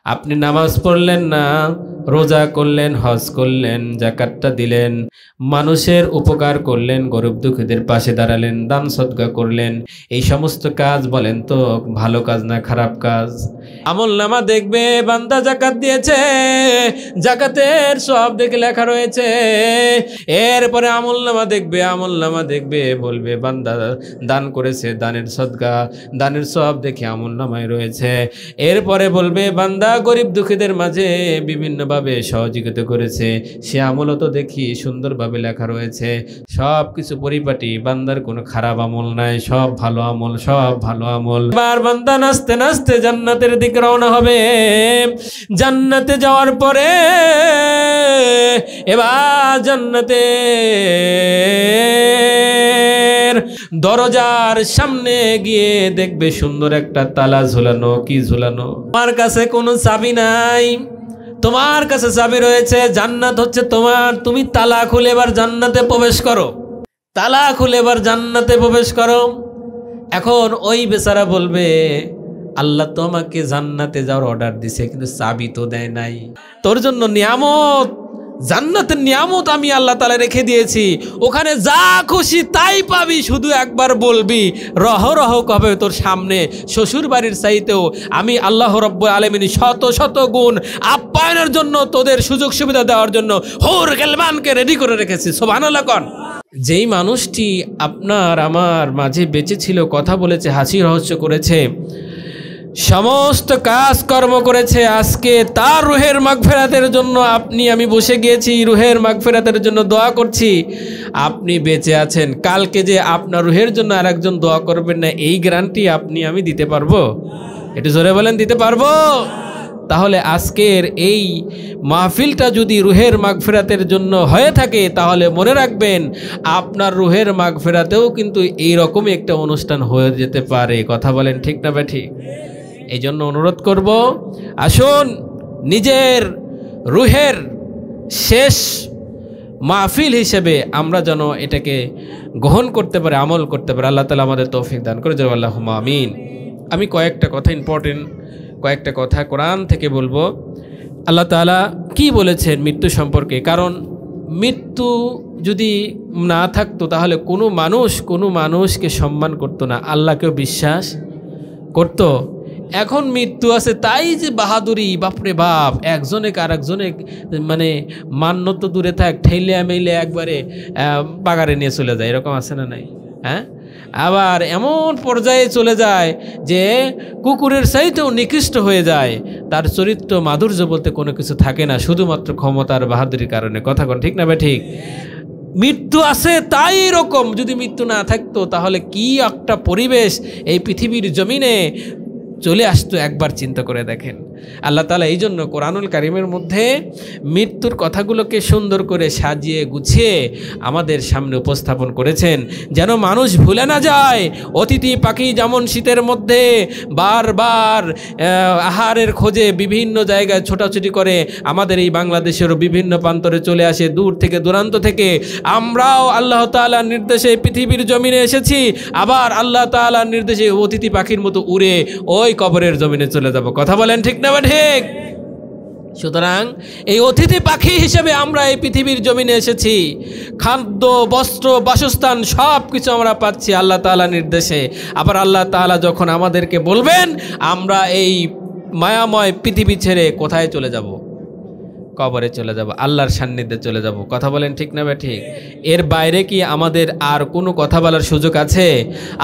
আপনি নামাজ পড়লেন না, রোজা করলেন, হজ করলেন, যাকাতটা দিলেন, মানুষের উপকার করলেন, গরিব দুঃখীদের পাশে দাঁড়ালেন, দান সদকা করলেন, এই সমস্ত কাজ বলেন তো ভালো কাজ না খারাপ কাজ? আমলনামা দেখবে বান্দা যাকাত দিয়েছে, যাকাতের সওয়াব দেখে লেখা রয়েছে। এরপরে আমলনামা দেখবে বলবে বান্দা দান করেছে, দানের সদকা, দানের সওয়াব দেখে আমলনামায় রয়েছে। এরপরে বলবে বান্দা গরিব দুঃখীদের মাঝে বিভিন্নভাবে সহযোগিতা করেছে, সে আমলও তো দেখি সুন্দরভাবে লেখা রয়েছে। সব কিছু পরিপাটি, বান্দার কোনো খারাপ আমল নাই, সব ভালো আমল, সব ভালো আমল। এবার বান্দা নাচতে নাচতে জান্নাতের দিকে রওনা হবে। জান্নাতে যাওয়ার পরে এবার জান্নাতে দরজার সামনে গিয়ে দেখবে সুন্দর একটা তালা ঝুলানো। কি ঝুলানো? তোমার কাছে কোনো চাবি নাই, তোমার কাছে চাবি রয়েছে, জান্নাত হচ্ছে তোমার। তুমি তালা খুলে এবার জান্নাতে প্রবেশ করো, তালা খুলে এবার জান্নাতে প্রবেশ করো। এখন ওই বেচারা বলবে আল্লাহ তো আমাকে জান্নাতে যাওয়ার অর্ডার দিছে, কিন্তু চাবি তো দেয় নাই। তোর জন্য নিয়ামত, জান্নাতের নিয়ামত আমি আল্লাহ তাআলা রেখে দিয়েছি, ওখানে যা খুশি তাই পাবি, শুধু একবার বলবি। রহ রহ কবে তোর সামনে শ্বশুর বাড়ির চাইতেও আমি আল্লাহ রাব্বুল আলামিন শত শত গুণ আপ্যায়নের জন্য, তোদের সুযোগ সুবিধা দেওয়ার জন্য হুর গেলমানকে রেডি করে রেখেছি। সুবহানাল্লাহ কোন। যেই মানুষটি আপনার আমার মাঝে বেঁচে ছিল, কথা বলেছে, হাসি রহস্য করেছে, সমস্ত কাজকর্ম করেছে, আজকে তার রুহের মাগফিরাতের জন্য আপনি আমি বসে গিয়েছি, রুহের মাগফিরাতের জন্য দোয়া করছি। আপনি বেঁচে আছেন, কালকে যে আপনার রুহের জন্য আরেকজন দোয়া করবেন না, এই গ্যারান্টি আপনি আমি দিতে পারবো? একটু জোরে বলেন, দিতে পারবো? তাহলে আজকের এই মাহফিলটা যদি রুহের মাগফিরাতের জন্য হয়ে থাকে, তাহলে মনে রাখবেন আপনার রুহের মাগফিরাতেও কিন্তু এইরকমই একটা অনুষ্ঠান হয়ে যেতে পারে। কথা বলেন ঠিক না বেঠিক? এই জন্য অনুরোধ করব, আসুন নিজের রুহের শেষ মাহফিল হিসেবে আমরা যেন এটাকে গ্রহণ করতে পারি, আমল করতে পারি। আল্লাহ তাআলা আমাদের তৌফিক দান করে। আল্লাহুম্মা আমিন। আমি কয়েকটা কথা, ইম্পর্টেন্ট কয়েকটা কথা কোরআন থেকে বলবো। আল্লাহ তাআলা কি বলেছেন মৃত্যু সম্পর্কে? কারণ মৃত্যু যদি না থাকতো তাহলে কোনো মানুষকে সম্মান করতো না, আল্লাহকেও বিশ্বাস করতো। এখন মৃত্যু আছে তাই যে বাহাদুরি, বাপরে বাপ, একজনে আরেকজনে মানে মান্য তো দূরে থাক, ঠেলে মেলে একবারে বাগারে নিয়ে চলে যায়, এরকম আছে না নাই? হ্যাঁ, আবার এমন পর্যায়ে চলে যায় যে কুকুরের চাইতেও নিকৃষ্ট হয়ে যায়, তার চরিত্র মাধুর্য বলতে কোনো কিছু থাকে না, শুধুমাত্র ক্ষমতার বাহাদুরির কারণে। কথা কোন ঠিক না বে ঠিক? মৃত্যু আছে তাই এরকম, যদি মৃত্যু না থাকতো তাহলে কি একটা পরিবেশ এই পৃথিবীর জমিনে চলে আসতো, একবার চিন্তা করে দেখেন। আল্লাহ তাআলা এই জন্য কোরআনুল কারীমের মধ্যে মৃত্যুর কথাগুলোকে সুন্দর করে সাজিয়ে গুছিয়ে আমাদের সামনে উপস্থাপন করেছেন, যেন মানুষ ভুলে না যায়। অতিথি পাখি যেমন শীতের মধ্যে বারবার আহারের খোঁজে বিভিন্ন জায়গায় ছোটাছুটি করে, আমাদের এই বাংলাদেশেরও বিভিন্ন প্রান্তরে চলে আসে, দূর থেকে দূরান্ত থেকে। আমরাও আল্লাহ তাআলার নির্দেশে পৃথিবীর জমিনে এসেছি, আবার আল্লাহ তাআলার নির্দেশে অতিথি পাখির মতো উড়ে ওই কবরের জমিনে চলে যাব। কথা বলেন ঠিক না ঠিক? সুতরাং এই অতিথি পাখি হিসেবে আমরা এই পৃথিবীর জমিনে এসেছি, খাদ্য, বস্ত্র, বাসস্থান সব কিছু আমরা পাচ্ছি আল্লাহ তাআলার নির্দেশে। আবার আল্লাহ তাআলা যখন আমাদেরকে বলবেন, আমরা এই মায়াময় পৃথিবী ছেড়ে কোথায় চলে যাব? কবরে চলে যাব, আল্লাহর সান্নিধ্যে চলে যাব। কথা বলেন ঠিক না ঠিক? এর বাইরে কি আমাদের আর কোনো কথা বলার সুযোগ আছে?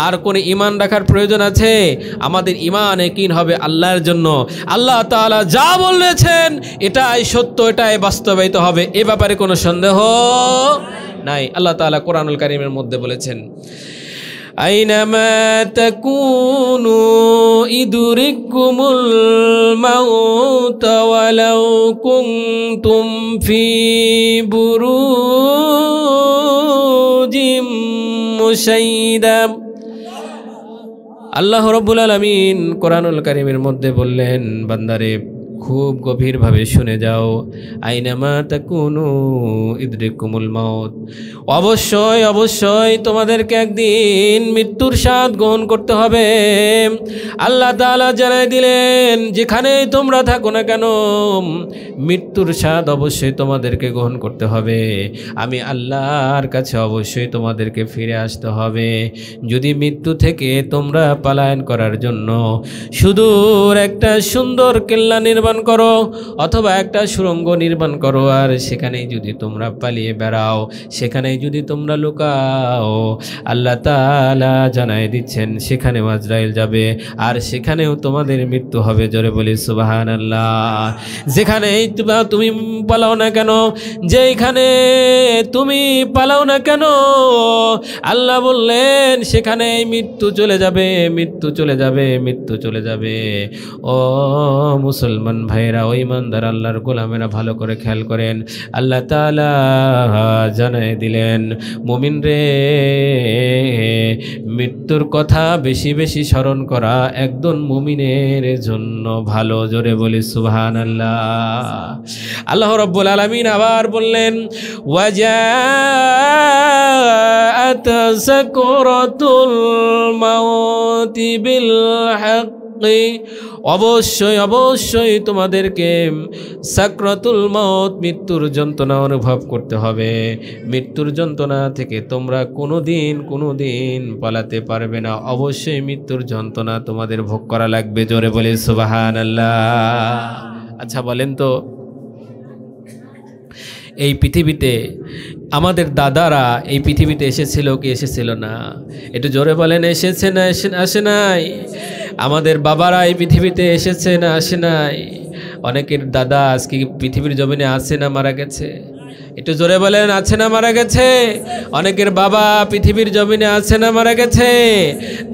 আর কোনো ঈমান রাখার প্রয়োজন আছে? আমাদের ঈমান ইয়াকিন হবে আল্লাহর জন্য। আল্লাহ তাআলা যা বলেছেন এটাই সত্য, এটাই বাস্তবায়িত হবে, এ ব্যাপারে কোনো সন্দেহ নাই। আল্লাহ তাআলা কোরআনুল কারীমের মধ্যে বলেছেন, আইনামা তাকুনু ইদরিকুমুল মাউত ওয়ালাউ কুনতুম ফি বুরুজিম মুশাইয়্যিদা। আল্লাহ রাব্বুল আলামিন কোরআনুল কারীমের মধ্যে বললেন, বান্দারে খুব গভীরভাবে শুনে যাও। আইনামা তাকুনু ইদরিকুমুল মাউত। অবশ্যই অবশ্যই তোমাদেরকে একদিন মৃত্যুর স্বাদ গ্রহণ করতে হবে। আল্লাহ তাআলা জানাই দিলেন, যেখানেই তোমরা থাকো না কেন মৃত্যুর স্বাদ অবশ্যই তোমাদেরকে গ্রহণ করতে হবে। আমি আল্লাহর কাছে অবশ্যই তোমাদেরকে ফিরে আসতে হবে। যদি মৃত্যু থেকে তোমরা পলায়ন করার জন্য সুদূর একটা সুন্দর কেল্লা নির্মাণ করো অথবা একটা সুড়ঙ্গ নির্মাণ করো, আর সেখানেই যদি তোমরা পালিয়ে বেড়াও, সেখানেই যদি তোমরা লুকাও, আল্লাহ তাআলা জানাই দিচ্ছেন সেখানে আজরাইল যাবে আর সেখানেও তোমাদের মৃত্যু হবে। জোরে বলি সুবহানাল্লাহ। যেখানেই তুমি পালাও না কেন, যেখানে তুমি পালাও না কেন, আল্লাহ বললেন সেখানেই মৃত্যু চলে যাবে, মৃত্যু চলে যাবে, মৃত্যু চলে যাবে। ও মুসলমান ভাইরা, ও ইমানদার আল্লাহর গোলামেরা, ভালো করে খেয়াল করেন। আল্লাহ তাআলা জানাই দিলেন, মুমিন রে, মৃত্যুর কথা বেশি বেশি স্মরণ করা একজন মুমিনের জন্য ভালো। জোরে বলি সুবহানাল্লাহ। আল্লাহ রাব্বুল আলামিন আবার বললেন, ওয়াজাআত সাকরাতুল মাউতি বিল হক। অবশ্যই অবশ্যই তোমাদেরকে সাকরাতুল মাউত, মৃত্যুর যন্ত্রণা অনুভব করতে হবে। মৃত্যুর যন্ত্রণা থেকে তোমরা কোনোদিন পালাতে পারবে না। অবশ্যই মৃত্যুর যন্ত্রণা তোমাদের ভোগ করা লাগবে। জোরে বলে সুবহানাল্লাহ। আচ্ছা বলেন তো, এই পৃথিবীতে আমাদের দাদারা এই পৃথিবীতে এসেছিল কি এসেছিল না? একটু জোরে বলেন, এসেছে না আসে নাই? আমাদের বাবারা এই পৃথিবীতে এসেছে না আসে নাই? অনেকের দাদা আজকে পৃথিবীর জমিনে আছে না মারা গেছে? একটু জোরে বলেন, আছে না মারা গেছে? অনেকের বাবা পৃথিবীর জমিনে আছে না মারা গেছে?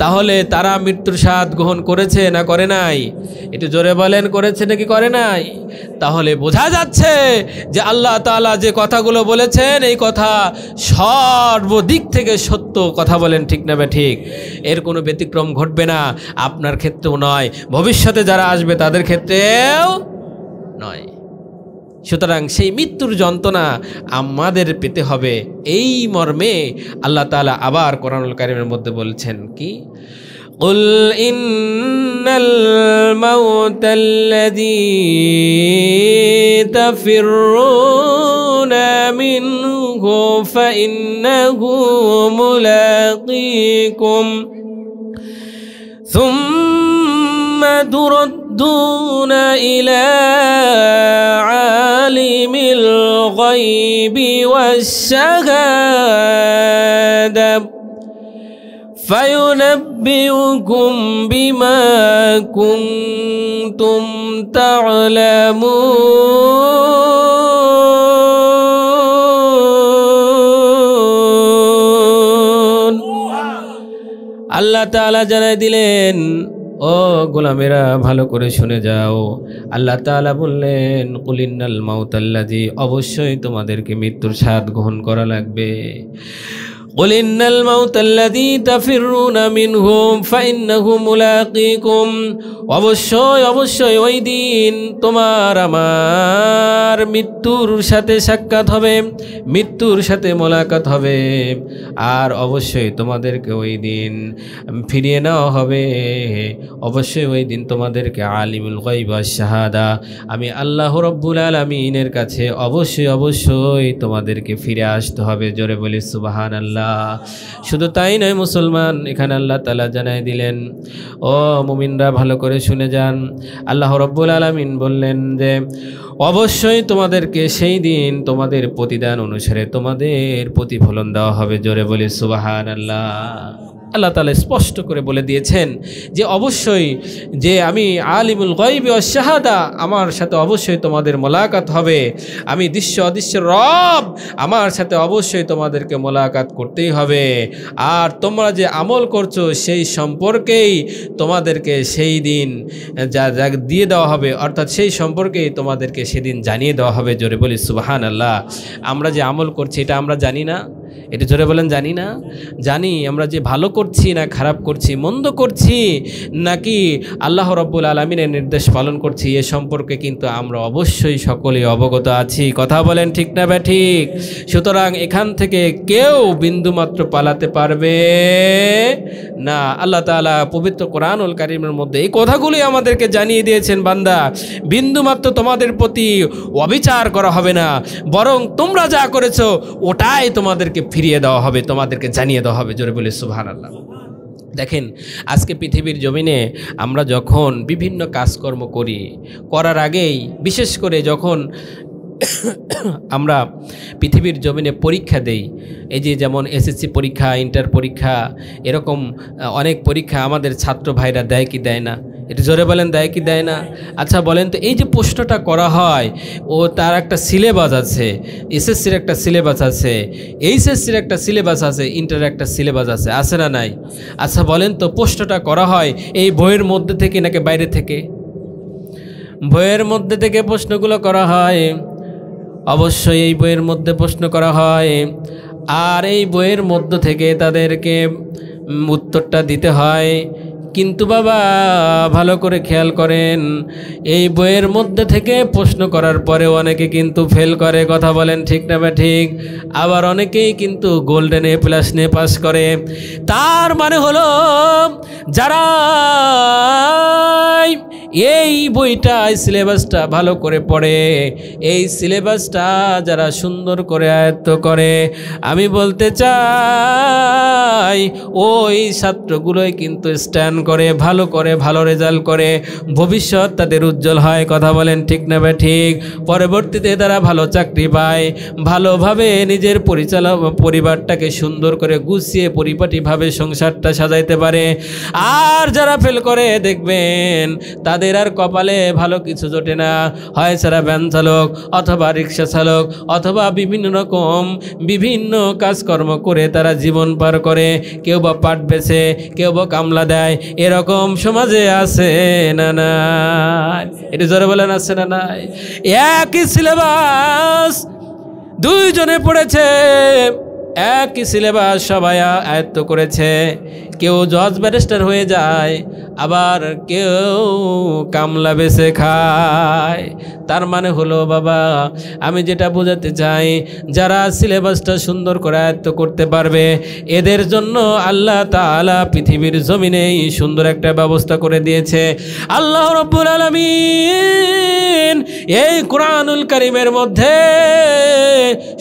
তাহলে তারা মৃত্যুর স্বাদ গ্রহণ করেছে না করে নাই? একটু জোরে বলেন, করেছে নাকি করে নাই? তাহলে বোঝা যাচ্ছে যে আল্লাহ তাআলা যে কথাগুলো বলেছেন এই কথা সর্বদিক থেকে সত্য। কথা বলেন ঠিক না ঠিক? এর কোনো ব্যতিক্রম ঘটবে না, আপনার ক্ষেত্রেও নয়, ভবিষ্যতে যারা আসবে তাদের ক্ষেত্রেও নয়। সুতরাং সেই মৃত্যুর যন্ত্রণা আমাদের পেতে হবে। এই মর্মে আল্লাহ তাআলা আবার কোরআনুল কারীমের মধ্যে বলছেন কি, কুল ইন্নাল মাউতাল্লাযী তাফিরুনা মিনহু ফাইন্নাহু মুলাকীকুম সুম্মা তুরদ্দুন ইলা আলিমিল গায়বি ওয়াশ-শাহাদা ফায়ুনাব্বিউকুম বিমা কুনতুম তা'লামুন। আল্লাহ তাআলা জানাই দিলেন, ও গোলামেরা ভালো করে শুনে যাও। আল্লাহ তাআলা বললেন, কুল ইন্নাল মাউতাল্লাযী, অবশ্যই তোমাদেরকে মৃত্যুর স্বাদ গ্রহণ করা লাগবে। কুল ইন্নাল মাউতাল্লাযী তাফিরুনা মিনহু ফাইন্নাহু মুলাকীকুম, অবশ্যই অবশ্যই ওই দিন তোমার আমার মৃত্যুর সাথে সাক্ষাৎ হবে, মৃত্যুর সাথে মোলাকাত হবে, আর অবশ্যই তোমাদেরকে ওই দিন ফিরিয়ে নেওয়া হবে। অবশ্যই ওই দিন তোমাদেরকে আলিমুল গায়ব ওয়াশ শাহাদা, আমি আল্লাহ রাব্বুল আলামিনের কাছে অবশ্যই অবশ্যই তোমাদেরকে ফিরে আসতে হবে। জোরে বলি সুবহানাল্লাহ। শুধু তাই নয় মুসলমান, এখানে আল্লাহ তাআলা জানাই দিলেন, ও মুমিনরা ভালো করে শুনে যান। আল্লাহ রাব্বুল আলামিন বললেন যে অবশ্যই তোমাদেরকে সেই দিন তোমাদের প্রতিদান অনুসারে তোমাদের প্রতিফলন দেওয়া হবে। জোরে বলি সুবহানাল্লাহ। আল্লাহ তাআলা স্পষ্ট করে বলে দিয়েছেন যে অবশ্যই যে আমি আলিমুল গায়বি ওয়াশ শাহাদা, আমার সাথে অবশ্যই তোমাদের মোলাকাত হবে। আমি দৃশ্য অদৃশ্যের রব, আমার সাথে অবশ্যই তোমাদেরকে মোলাকাত করতেই হবে। আর তোমরা যে আমল করছো সেই সম্পর্কেই তোমাদেরকে সেই দিন যা দিয়ে দেওয়া হবে, অর্থাৎ সেই সম্পর্কেই তোমাদেরকে সেদিন জানিয়ে দেওয়া হবে। জোরে বলি সুবহানাল্লাহ। আমরা যে আমল করছি এটা আমরা জানি না, এটা জোরে বলেন জানি না? জানি আমরা যে ভালো করছি না খারাপ করছি, মন্দ করছি নাকি আল্লাহ রাব্বুল আলামিনের নির্দেশ পালন করছি, এ সম্পর্কে কিন্তু আমরা অবশ্যই সকলেই অবগত আছি। কথা বলেন ঠিক না ঠিক? সুতরাং এখান থেকে কেউ বিন্দুমাত্র পালাতে পারবে না। আল্লাহ তাআলা পবিত্র কোরআনুল কারীমের মধ্যে এই কথাগুলি আমাদেরকে জানিয়ে দিয়েছেন, বান্দা বিন্দুমাত্র তোমাদের প্রতি অবিচার করা হবে না, বরং তোমরা যা করেছো ওটাই তোমাদেরকে ফিরিয়ে দেওয়া হবে, তোমাদেরকে জানিয়ে দেওয়া হবে। জোরে বলি সুবহানাল্লাহ। দেখেন আজকে পৃথিবীর জমিনে আমরা যখন বিভিন্ন কাজকর্ম করি, করার আগেই বিশেষ করে যখন আমরা পৃথিবীর জমিনে পরীক্ষা দেই, এই যে যেমন এসএসসি পরীক্ষা, ইন্টার পরীক্ষা, এরকম অনেক পরীক্ষা আমাদের ছাত্র ভাইরা দেয় কি দেয় না? এটা জোরে বলেন দেয় কি দেয় না? আচ্ছা বলেন তো, এই যে প্রশ্নটা করা হয় ও তার একটা সিলেবাস আছে, এসএসসির একটা সিলেবাস আছে, এইচএসসির একটা সিলেবাস আছে, ইন্টারের একটা সিলেবাস আছে, আছে না নাই? আচ্ছা বলেন তো, প্রশ্নটা করা হয় এই বইয়ের মধ্যে থেকে নাকি বাইরে থেকে? বইয়ের মধ্যে থেকে প্রশ্নগুলো করা হয়, অবশ্যই এই বইয়ের মধ্যে প্রশ্ন করা হয়, আর এই বইয়ের মধ্য থেকে তাদেরকে উত্তরটা দিতে হয়। কিন্তু বাবা ভালো করে খেয়াল করেন, এই বইয়ের মধ্যে থেকে প্রশ্ন করার পরে অনেকে কিন্তু ফেল করে। কথা বলেন ঠিক না ঠিক? আবার অনেকেই কিন্তু গোল্ডেন এ প্লাস নিয়ে পাস করে। তার মানে হলো যারা এই বইটা, এই সিলেবাসটা ভালো করে পড়ে, এই সিলেবাসটা যারা সুন্দর করে আয়ত্ত করে, আমি বলতে চাই ওই ছাত্রগুলোই কিন্তু স্ট্যান্ড করে, ভালো করে, ভালো রেজাল্ট করে, ভবিষ্যৎ তাদের উজ্জ্বল হয়। কথা বলেন ঠিক না ঠিক? পরবর্তীতে তারা ভালো চাকরি পায়, ভালোভাবে নিজের পরিবারটাকে সুন্দর করে গুছিয়ে পরিপাটিভাবে সংসারটা সাজাইতে পারে। আর যারা ফেল করে দেখবেন তাদের আর কপালে ভালো কিছু জোটে না, হয় সারা ভ্যান চালক অথবা রিক্সা চালক অথবা বিভিন্ন কাজকর্ম করে তারা জীবন পার করে। কেউ বা পাট বেচে, কেউ বা কামলা দেয়, এরকম সমাজে আছে না নাই? এটা জোরে বলেন আছে না নাই? একই সিলেবাস দুইজনে পড়েছে, একই সিলেবাস সবাই আয়ত্ত করেছে, কেউ জজ ব্যারিস্টার হয়ে যায়, আবার কেউ কামলা বেচে খায়। তার মানে হলো বাবা, আমি যেটা বোঝাতে চাই, যারা সিলেবাসটা সুন্দর করে আয়ত্ত করতে পারবে এদের জন্য আল্লাহ তাআলা পৃথিবীর জমিনেই সুন্দর একটা ব্যবস্থা করে দিয়েছে। আল্লাহ রাব্বুল আলামিন এই কোরআনুল কারীমের মধ্যে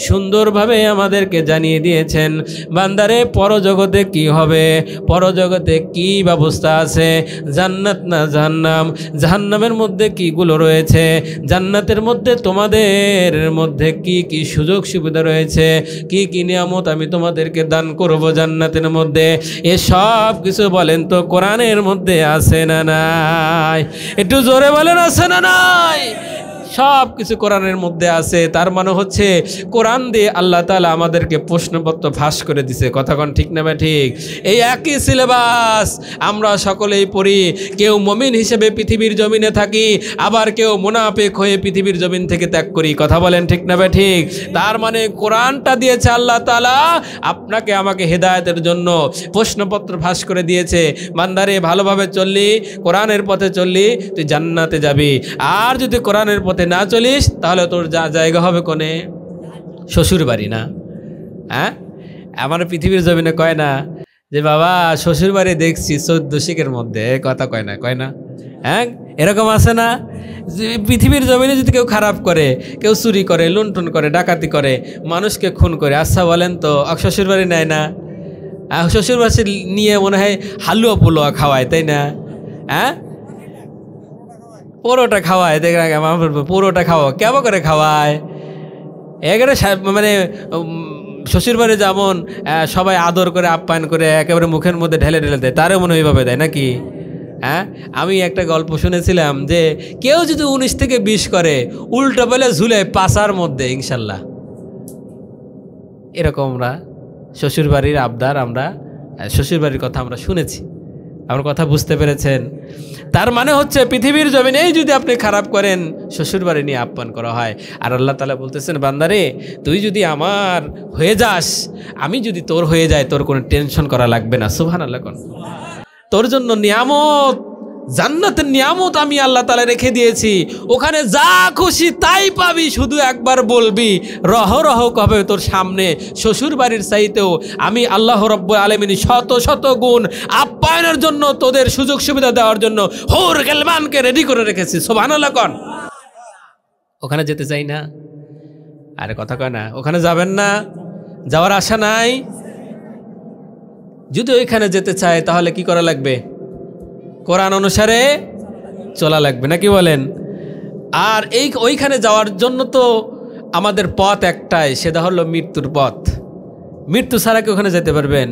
সুন্দরভাবে আমাদেরকে জানিয়ে দিয়েছেন, বান্দারে পরজগতে কি হবে, পরজগতে কি ব্যবস্থা আছে, জান্নাত না জাহান্নাম, জাহান্নামের মধ্যে কিগুলো রয়েছে, জান্নাতের মধ্যে তোমাদের মধ্যে কি কি সুযোগ সুবিধা রয়েছে, কি কি নিয়ামত আমি তোমাদেরকে দান করব জান্নাতের মধ্যে, এসব কিছু বলেন তো কোরআনের মধ্যে আছে না নাই? একটু জোরে বলেন আছে না নাই? সব কিছু কোরআনের মধ্যে আছে। তার মানে হচ্ছে কোরআন দিয়ে আল্লাহ তাআলা আমাদেরকে প্রশ্নপত্র ফাঁস করে দিছে। কথা কোন ঠিক না ঠিক? এই একই সিলেবাস আমরা সকলেই পড়ি, কেউ মুমিন হিসেবে পৃথিবীর জমিনে থাকি, আবার কেউ মুনাফিক হয়ে পৃথিবীর জমিন থেকে ত্যাগ করি। কথা বলেন ঠিক না ঠিক? তার মানে কোরআনটা দিয়েছে আল্লাহ তাআলা আপনাকে আমাকে হেদায়েতের জন্য, প্রশ্নপত্র ফাঁস করে দিয়েছে। বান্দারে ভালোভাবে চললি, কোরআনের পথে চললি, তুই জান্নাতে যাবি। আর যদি কোরআনের পথে না চলিস তাহলে তোর জায়গা হবে কোনে? শ্বশুর বাড়ি না? হ্যাঁ, আমার পৃথিবীর জমিনে কয় না যে বাবা শ্বশুর বাড়ি দেখছি 14 শিখের মধ্যে, কথা কয় না, কয় না? হ্যাঁ, এরকম আছে না? পৃথিবীর জমিনে যদি কেউ খারাপ করে, কেউ চুরি করে, লুণ্ঠন করে, ডাকাতি করে, মানুষকে খুন করে, আচ্ছা বলেন তো শ্বশুর বাড়ি নেয় না? শ্বশুর বাড়ি নিয়ে মনে হয় হালুয়া পোলোয়া খাওয়ায়, তাই না? হ্যাঁ, পরোটা খাওয়ায়, দেখে পুরোটা খাওয়া কেমন করে খাওয়ায়? একেবারে মানে শ্বশুরবাড়ি যেমন সবাই আদর করে আপ্যায়ন করে একেবারে মুখের মধ্যে ঢেলে ঢেলে দেয়, তারও মনে ওইভাবে দেয় নাকি? হ্যাঁ, আমি একটা গল্প শুনেছিলাম যে কেউ যদি 19 থেকে 20 করে, উল্টো বলে ঝুলে পাশার মধ্যে ইনশাল্লাহ। এরকম আমরা শ্বশুরবাড়ির আবদার, আমরা শ্বশুরবাড়ির কথা আমরা শুনেছি। আমার কথা বুঝতে পেরেছেন? তার মানে হচ্ছে পৃথিবীর জমিনেই যদি আপনি খারাপ করেন, শ্বশুর বাড়ি নিয়ে আপ্যায়ন করা হয়। আর আল্লাহ তাআলা বলতেছেন, বান্দারে তুই যদি আমার হয়ে যাস, আমি যদি তোর হয়ে যাই, তোর কোনো টেনশন করা লাগবে না। সুবহানাল্লাহ। কোন তোর জন্য নিয়ামত, জান্নাতের নিয়ামত আমি আল্লাহ তাআলা রেখে দিয়েছি, ওখানে যা খুশি তাই পাবি। শুধু একবার বলবি, রহ রহ কবে তোর সামনে শ্বশুর বাড়ির চাইতেও আমি আল্লাহ রাব্বুল আলামিন শত শত গুণ আপ্যায়নের জন্য, তোদের সুযোগ সুবিধা দেওয়ার জন্য হুর গিলমানকে রেডি করে রেখেছি। সুবহানাল্লাহ। কোন ওখানে যেতে চাই না? আরে কথা কয় না, ওখানে যাবেন না? যাওয়ার আশা নাই? যদি ওইখানে যেতে চায় তাহলে কি করা লাগবে? কোরআন অনুসারে চলা লাগবে, নাকি বলেন? আর ওইখানে যাওয়ার জন্য তো আমাদের পথ একটাই, সেটা হলো মৃত্যুর পথ। মৃত্যু ছাড়া কি ওখানে যেতে পারবেন?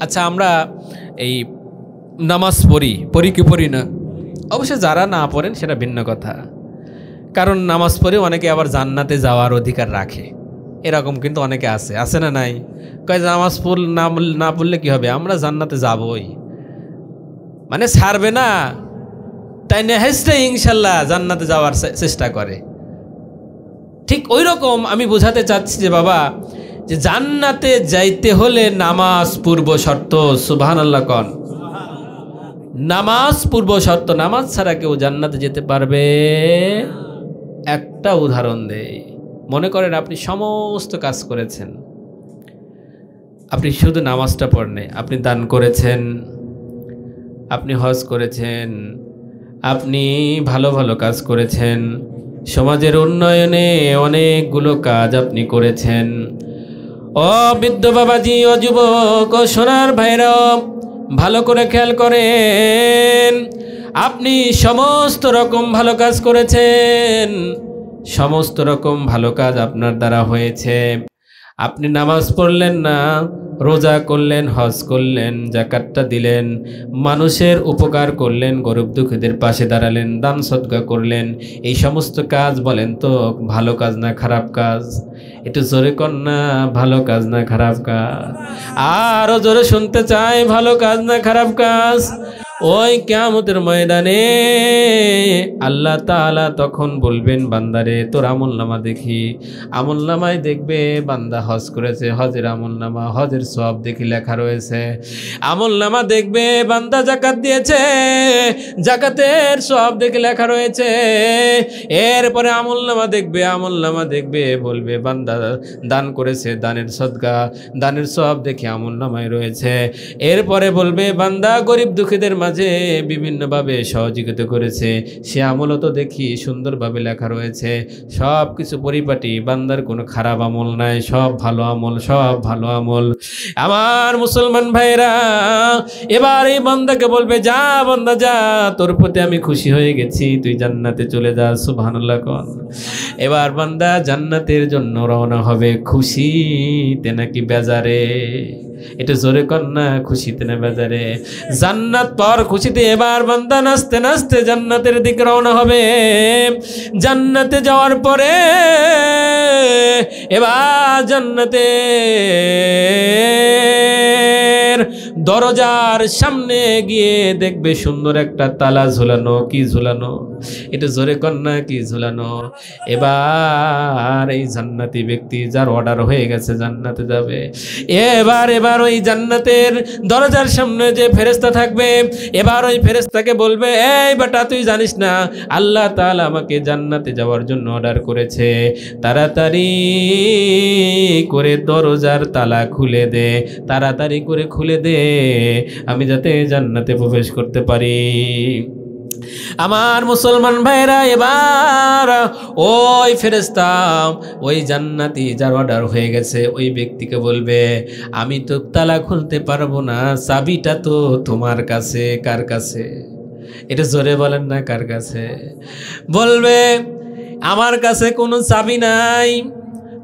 আচ্ছা, আমরা এই নামাজ পড়ি কি পড়ি না? অবশ্যই যারা না পড়েন সেটা ভিন্ন কথা, কারণ নামাজ পড়ে অনেকে আবার জান্নাতে যাওয়ার অধিকার রাখে, এরকম কিন্তু অনেকে আছে না নাই? কয় নামাজ না পড়লে কি হবে, আমরা জান্নাতে যাবই, মানে ছাড়বে না, তাই নেহেজটা ইনশাল্লাহ জান্নাতে যাওয়ার চেষ্টা করে। ঠিক ওই রকম আমি বোঝাতে চাচ্ছি যে বাবা, যে জান্নাতে যাইতে হলে নামাজ পূর্ব শর্ত। সুবহানাল্লাহ। কোন নামাজ পূর্ব শর্ত, নামাজ ছাড়া কেউ জান্নাতে যেতে পারবে? একটা উদাহরণ দেই। মনে করেন আপনি সমস্ত কাজ করেছেন, আপনি শুধু নামাজটা পড়নে, আপনি দান করেছেন, আপনি হজ করেছেন, আপনি ভালো ভালো কাজ করেছেন, সমাজের উন্নয়নে অনেকগুলো কাজ আপনি করেছেন। ও বৃদ্ধ বাবাজি, ও যুবক, ও সোনার ভাইরা, ভালো করে খেয়াল করেন, আপনি সমস্ত রকম ভালো কাজ করেছেন, সমস্ত রকম ভালো কাজ আপনার দ্বারা হয়েছে। আপনি নামাজ পড়লেন না, রোজা করলেন, হজ করলেন, যাকাতটা দিলেন, মানুষের উপকার করলেন, গরিব দুঃখীদের পাশে দাঁড়ালেন, দান সদকা করলেন, এই সমস্ত কাজ বলেন তো ভালো কাজ না খারাপ কাজ? একটু জোরে কর না, ভালো কাজ না খারাপ কাজ? আরো জোরে শুনতে চাই, ভালো কাজ না খারাপ কাজ? ওই কিয়ামতের ময়দানে আল্লাহ তাআলা তখন বলবেন, বান্দারে তোর আমলনামা দেখি। আমলনামায় দেখবে বান্দা হজ করেছে, হজের আমলনামা, হজের সওয়াব দেখি লেখা রয়েছে। আমলনামা দেখবে বান্দা যাকাত দিয়েছে, যাকাতের সওয়াব দেখি লেখা রয়েছে। এরপরে আমলনামা দেখবে বলবে বান্দা দান করেছে, দানের সদকা, দানের সওয়াব দেখি আমলনামায় রয়েছে। এরপরে বলবে বান্দা গরিব দুঃখীদের মাঝে বিভিন্নভাবে সহযোগিতা করেছে, সে আমলও তো দেখি সুন্দরভাবে লেখা রয়েছে। সব কিছু পরিপাটি, বান্দার কোনো খারাপ আমল নাই, সব ভালো আমল, সব ভালো আমল। আমার মুসলমান ভাইরা, এবার এই বান্দাকে বলবে, যা বান্দা যা, তোর প্রতি আমি খুশি হয়ে গেছি, তুই জান্নাতে চলে যা। সুবহানাল্লাহ। কোন এবার বান্দা জান্নাতের জন্য রওনা হবে, খুশিতে নাকি বেজারে? এটা জোরে কর না, খুশিতে না বেজারে? জান্নাত পাওয়ার খুশিতে এবার বান্দা নাচতে নাচতে জান্নাতের দিকে রওনা হবে। জান্নাতে যাওয়ার পরে এবার জান্নাতের দরজার সামনে গিয়ে দেখবে সুন্দর একটা তালা ঝুলানো। কি ঝুলানো? এটা জোরে কর না, কি ঝুলানো? এবার এই জান্নাতি ব্যক্তি যার অর্ডার হয়ে গেছে জান্নাতে যাবে, এবার ওই জান্নাতের দরজার সামনে যে ফেরেশতা থাকবে, এবার ওই ফেরেশতাকে বলবে, এই বেটা তুই জানিস না আল্লাহ তাআলা আমাকে জান্নাতে যাওয়ার জন্য অর্ডার করেছে, তাড়াতাড়ি করে দরজার তালা খুলে দে, তাড়াতাড়ি করে খুলে দে, আমি যাতে জান্নাতে প্রবেশ করতে পারি। আমার মুসলমান ভাইরা, এবার ওই ফেরেশতা, ওই জান্নাতি যার অর্ডার হয়ে গেছে, ওই ব্যক্তিকে বলবে, আমি তো তালা খুলতে পারবো না, চাবিটা তো তোমার কাছে। কার কাছে? এটা জোরে বলেন না, কার কাছে? বলবে, আমার কাছে কোনো চাবি নাই,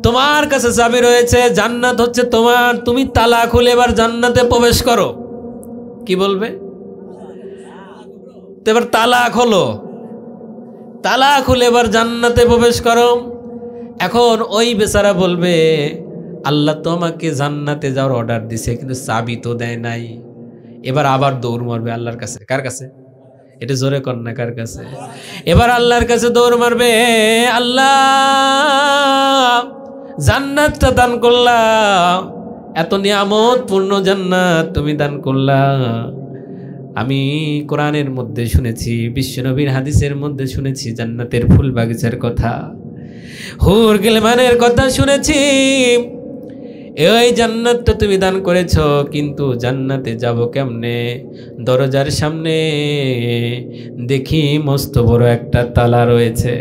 তোমার কাছে চাবি রয়েছে, জান্নাত হচ্ছে তোমার, তুমি তালা খুলে এবার জান্নাতে প্রবেশ করো। কি বলবে? এবার তালা খোলো, তালা খুলে এবার জান্নাতে প্রবেশ করো। এখন ওই বেচারা বলবে, আল্লাহ তো আমাকে জান্নাতে যাওয়ার অর্ডার দিছে, কিন্তু চাবি তো দেয় নাই। এবার আবার দৌড় মারবে আল্লাহর কাছে। কার কাছে? এটা জোরে কর না, কার কাছে? এবার আল্লাহর কাছে দৌড় মারবে। আল্লাহ, জান্নাতটা দান করলা, এত নিয়ামত পূর্ণ জান্নাত তুমি দান করলা। আমি কোরআনের মধ্যে শুনেছি, বিশ্বনবীর হাদিসের মধ্যে শুনেছি জান্নাতের ফুল বাগিচার কথা, হুর গিলমানের কথা শুনেছি। এই জান্নাতটা তুমি দান করেছ, কিন্তু জান্নাতে যাব কেমনে? দরজার সামনে দেখি মস্ত বড় একটা তালা রয়েছে।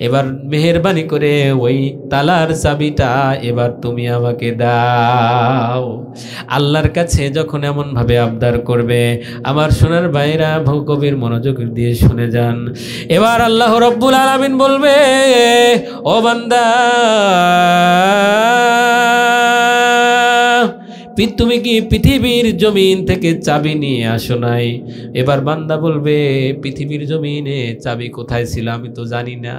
এবার মেহেরবানি করে ওই তালার চাবিটা এবার তুমি আমাকে দাও। আল্লাহর কাছে যখন এমন ভাবে আবদার করবে, আমার সোনার ভাইরা গভীর মনোযোগ দিয়ে শুনে যান। এবার আল্লাহ রব্বুল আলামিন বলবে, ও বান্দা, তুমি কি পৃথিবীর জমিন থেকে চাবি নিয়ে আসো নাই? এবার বান্দা বলবে, পৃথিবীর জমিনে চাবি কোথায় ছিল আমি তো জানি না।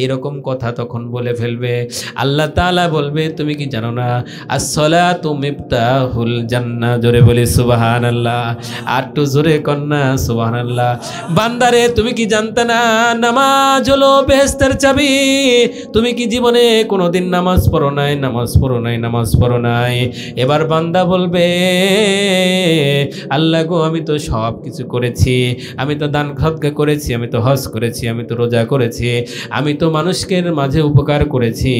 এরকম কথা তখন বলে ফেলবে। আল্লাহ তাআলা বলবে, তুমি কি জানো না, আসসালাতু মিফতাহুল জান্নাহ। জোরে বলি সুবহানাল্লাহ। আর একটু জোরে কন্যা সুবহানাল্লাহ। বান্দারে, তুমি কি জানতে না, নামাজ হলো বেহেশতের চাবি? তুমি কি জীবনে কোনোদিন নামাজ পড়ো নাই? নামাজ পড়ো নাই, নামাজ পড়ো নাই। এবার বান্দা বলবে, আল্লাহ গো, আমি তো সব কিছু করেছি, আমি তো দান সদকা করেছি, আমি তো হজ করেছি, আমি তো রোজা করেছি, আমি তো মানুষকে মাঝে উপকার করেছি,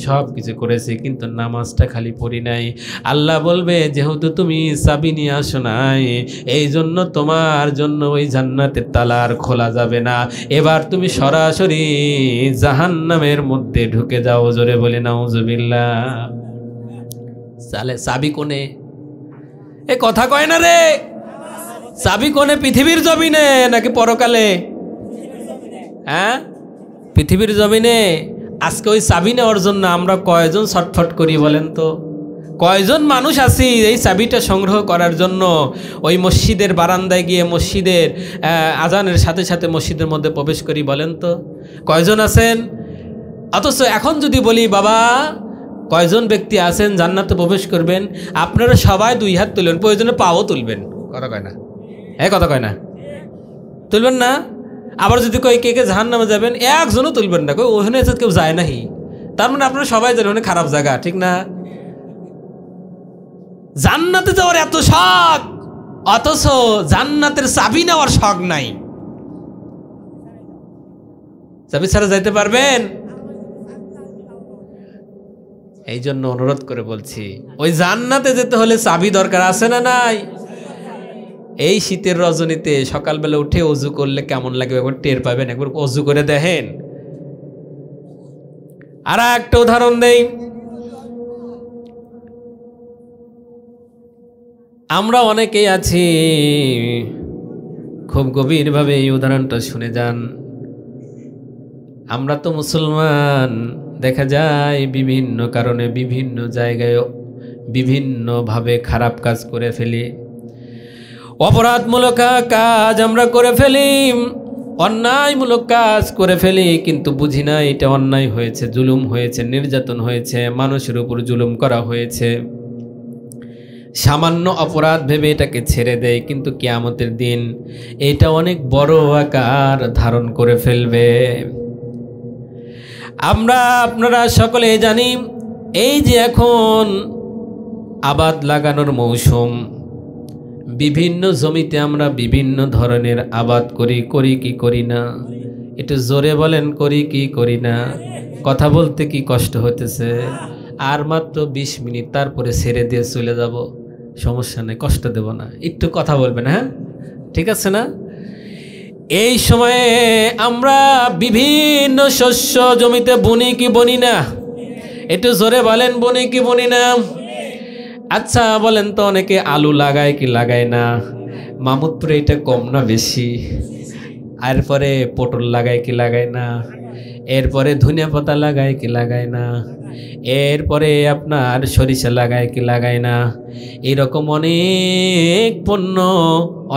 সব কিছু করেছি, কিন্তু নামাজটা খালি পড়ি নাই। আল্লাহ বলবে, যেহেতু তুমি চাবি নিয়ে আসো নাই, এই জন্য তোমার জন্য ওই জান্নাতের তালা আর খোলা যাবে না। এবার তুমি সরাসরি জাহান্নামের মধ্যে ঢুকে যাও। জোরে বলে নাউজুবিল্লাহ। চাবি কোনে? এ কথা কয় না রে। চাবি কোনে? পৃথিবীর জমিনে নাকি পরকালে? হ্যাঁ, পৃথিবীর জমিনে। আজকে ওই চাবি নেওয়ার জন্য আমরা কয়জন ছটফট করি বলেন তো? কয়জন মানুষ আছি এই চাবিটা সংগ্রহ করার জন্য ওই মসজিদের বারান্দায় গিয়ে মসজিদের আজানের সাথে সাথে মসজিদের মধ্যে প্রবেশ করি বলেন তো? কয়জন আছেন? অথচ এখন যদি বলি, বাবা কয়জন ব্যক্তি আছেন জান্নাতে প্রবেশ করবেন, আপনারা সবাই দুই হাত তুলবেন, প্রয়োজনে পাও তুলবেন। কথা কয় না? হ্যাঁ, কথা কয় না? তুলবেন না? আবার যদি কই কে কে জাহান্নামে যাবেন, একজনও তুলবেন না। কই ওখানে কেউ যায় নাহি, তার মানে আপনারা সবাই জানেন ওখানে খারাপ জায়গা, ঠিক না? জান্নাতে যাওয়ার এত শখ, অথচ জান্নাতের চাবি নেওয়ার শখ নাই। চাবি ছাড়া যাইতে পারবেন? এই জন্য অনুরোধ করে বলছি, ওই জান্নাতে যেতে হলে চাবি দরকার আছে না নাই? এই শীতের রজনীতে সকালবেলা উঠে অজু করলে কেমন লাগে একবার টের পাবেন। একবার অজু করে দেখেন। আর একটা উদাহরণ দেই। আমরা অনেকেই আছি, খুব গভীরভাবে এই উদাহরণটা শুনে যান। আমরা তো মুসলমান, দেখা যায় বিভিন্ন কারণে বিভিন্ন জায়গায় বিভিন্নভাবে খারাপ কাজ করে ফেলি, অপরাধমূলক কাজ আমরা করে ফেলি, অন্যায়মূলক কাজ করে ফেলি, কিন্তু বুঝি না এটা অন্যায় হয়েছে, জুলুম হয়েছে, নির্যাতন হয়েছে, মানুষের উপর জুলুম করা হয়েছে। সামান্য অপরাধ ভেবে এটাকে ছেড়ে দেয়, কিন্তু কিয়ামতের দিন এটা অনেক বড় আকার ধারণ করে ফেলবে। আপনারা সকলে জানি, এই যে এখন আবাদ লাগানোর মৌসুম, বিভিন্ন জমিতে আমরা বিভিন্ন ধরনের আবাদ করি কি করি না? একটু জোরে বলেন, করি কি করি না? কথা বলতে কি কষ্ট হতেছে? আর মাত্র 20 মিনিট, তারপরে ছেড়ে দিয়ে চলে যাব, সমস্যা নেই, কষ্ট দেব না, একটু কথা বলবেন, হ্যাঁ ঠিক আছে না? এই সময়ে আমরা বিভিন্ন শস্য জমিতে বুনি কি বুনি না? একটু জোরে বলেন, বুনি কি বুনি না? আচ্ছা বলেন তো, অনেকে আলু লাগায় কি লাগায় না? মামুদপুরে এটা কম না বেশি? এরপরে পটল লাগায় কি লাগায় না? এরপরে ধনিয়া পাতা লাগায় কি লাগায় না? এরপরে আপনার সরিষা লাগায় কি লাগায় না? এরকম অনেক পণ্য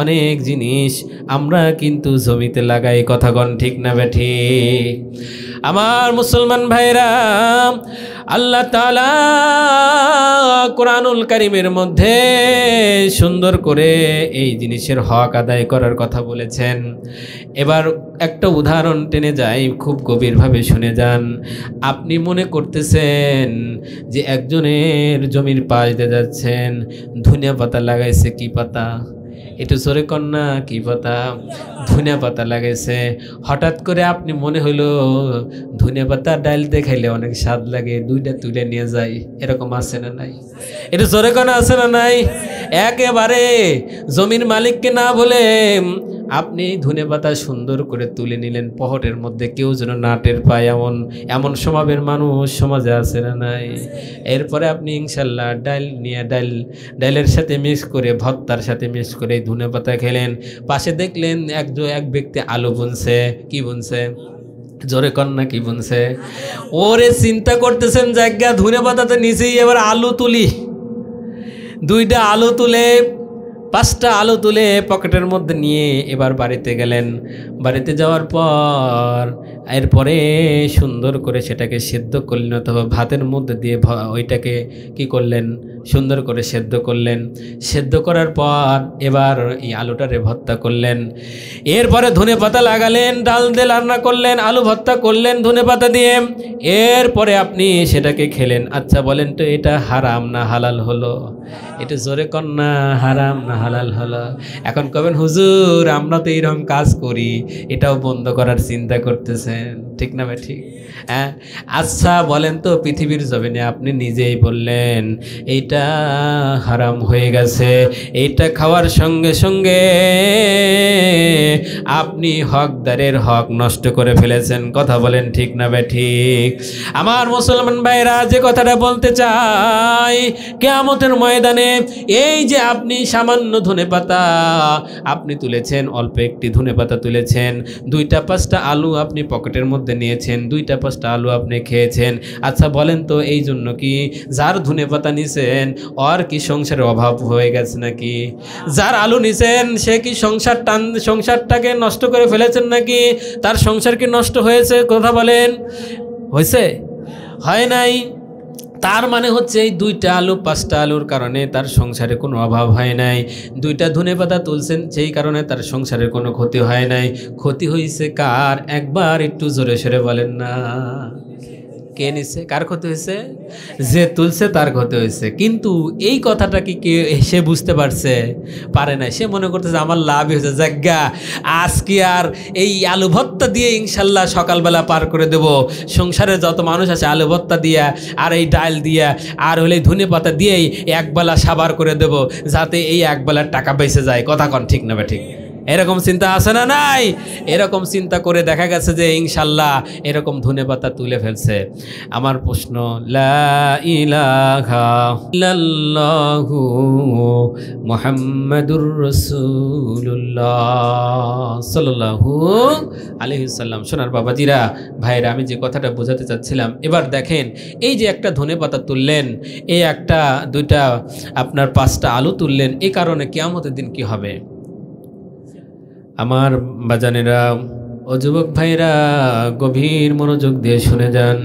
অনেক জিনিস আমরা কিন্তু জমিতে লাগাই, কথা কন ঠিক না বেঠিক? আমার মুসলমান ভাইরা, আল্লাহ তাআলা কোরআনুল কারীমের মধ্যে সুন্দর করে এই জিনিসের হক আদায় করার কথা বলেছেন। এবার একটা উদাহরণ টেনে যাই, খুব গভীরভাবে শুনে যান। আপনি মনে করতেছেন যে একজনের জমির পাশ দিয়ে যাচ্ছেন, ধনিয়া পাতা লাগাইছে। কি পাতা? একটু জোরে কন্যা, কি পাতা? ধনিয়া পাতা লাগাইছে। হঠাৎ করে আপনি মনে হইলো ধনিয়া পাতা ডাল দিয়ে খাইলে অনেক স্বাদ লাগে, দুইটা তুলে নিয়ে যাই। এরকম আছে না নাই? একটু জোরে কন্যা, আছে না নাই? একেবারে জমির মালিককে না বলে আপনি ধনে পাতা সুন্দর করে তুলে নিলেন, পহটের মধ্যে কেউ যেন না টের পায়, এমন স্বভাবের মানুষ সমাজে আছে না নাই? এরপরে আপনি ইনশাল্লাহ ডাল নিয়ে ডালের সাথে মিক্স করে, ভর্তার সাথে মিক্স করে ধনে পাতা খেলেন। পাশে দেখলেন এক ব্যক্তি আলু বুনছে। কি বুনছে? জোরে কন্যা, কি বুনছে? ওরে চিন্তা করতেছেন জায়গা ধনে পাতাতে নিচেই এবার আলু তুলি। দুইটা আলু তুলে, 5টা আলু তুলে পকেটের মধ্যে নিয়ে এবার বাড়িতে গেলেন। বাড়িতে যাওয়ার পর এরপরে সুন্দর করে সেটাকে সেদ্ধ করলেন, অথবা ভাতের মধ্যে দিয়ে ওইটাকে কি করলেন? সুন্দর করে সেদ্ধ করলেন। সেদ্ধ করার পর এবার এই আলুটারে ভর্তা করলেন। এরপরে ধনে পাতা লাগালেন, ডাল দিয়ে রান্না করলেন, আলু ভর্তা করলেন ধনে পাতা দিয়ে। এরপরে আপনি সেটাকে খেলেন। আচ্ছা বলেন তো, এটা হারাম না হালাল হলো? এটা জোরে কন্যা, হারাম না হালাল হলো? এখন কবেন হুজুর আমরা তো এইরকম কাজ করি, এটাও বন্ধ করার চিন্তা করতেছেন, ঠিক না ভাই? ঠিক। হ্যাঁ, আচ্ছা বলেন তো, পৃথিবীর জমিনে আপনি নিজেই বললেন এইটা হারাম হয়ে গেছে, এইটা খাওয়ার সঙ্গে সঙ্গে আপনি হকদারের হক নষ্ট করে ফেলেছেন, কথা বলেন ঠিক না ভাই? ঠিক। আমার মুসলমান ভাইরা, যে কথাটা বলতে চাই, কিয়ামতের ময়দানে এই যে আপনি সামান্য ধনেপাতা আপনি তুলেছেন, অল্প একটি ধনেপাতা তুলেছেন, 2টা-5টা আলু আপনি পকেটের মধ্যে নিয়েছেন, 2টা-5টা আলু আপনি খেয়েছেন। আচ্ছা বলেন তো, এই জন্য কি যার ধনেপাতা নিছেন ওর কি সংসারের অভাব হয়ে গেছে নাকি? যার আলু নিছেন সে কি সংসারটাকে নষ্ট করে ফেলেছেন নাকি? তার সংসার কি নষ্ট হয়েছে? কথা বলেন, হয়েছে? হয় নাই। তার মানে হচ্ছে এই 2টা আলু 5টা আলুর কারণে তার সংসারে কোনো অভাব হয় নাই। 2টা ধনেপাতা তুলছেন, সেই কারণে তার সংসারের কোনো ক্ষতি হয় নাই। ক্ষতি হয়েছে কার? একবার একটু জোরে সরে বলেন না। কে নিছে? কার ক্ষতি হয়েছে? যে তুলছে তার ক্ষতি হয়েছে। কিন্তু এই কথাটা কি সে বুঝতে পারছে? পারে না। সে মনে করতেছে আমার লাভই হয়েছে, জায়গা আজকে আর এই আলু ভর্তা দিয়ে ইনশাল্লাহ সকালবেলা পার করে দেব। সংসারে যত মানুষ আছে আলু ভর্তা দিয়া আর এই ডাল দিয়া আর হলে ধনে পাতা দিয়েই একবেলা সাবার করে দেব, যাতে এই একবেলার টাকা বেঁচে যায়। কথা কন ঠিক না? ঠিক। এরকম চিন্তা আছে না নাই? এরকম চিন্তা করে দেখা গেছে যে ইনশাল্লাহ এরকম ধনেপাতা তুলে ফেলছে। আমার প্রশ্ন, লা ইলাহা ইল্লাল্লাহু মুহাম্মাদুর রাসূলুল্লাহ সাল্লাল্লাহু আলাইহি সাল্লাম। সোনার বাবাজিরা, ভাইরা, আমি যে কথাটা বোঝাতে চাচ্ছিলাম, এবার দেখেন এই যে একটা ধনেপাতা তুললেন, এই একটা 2টা আপনার 5টা আলু তুললেন, এই কারণে কিয়ামতের দিন কি হবে? আমার বাজানেরা ও যুবক ভাইরা, গভীর মনোযোগ দিয়ে শুনে যান।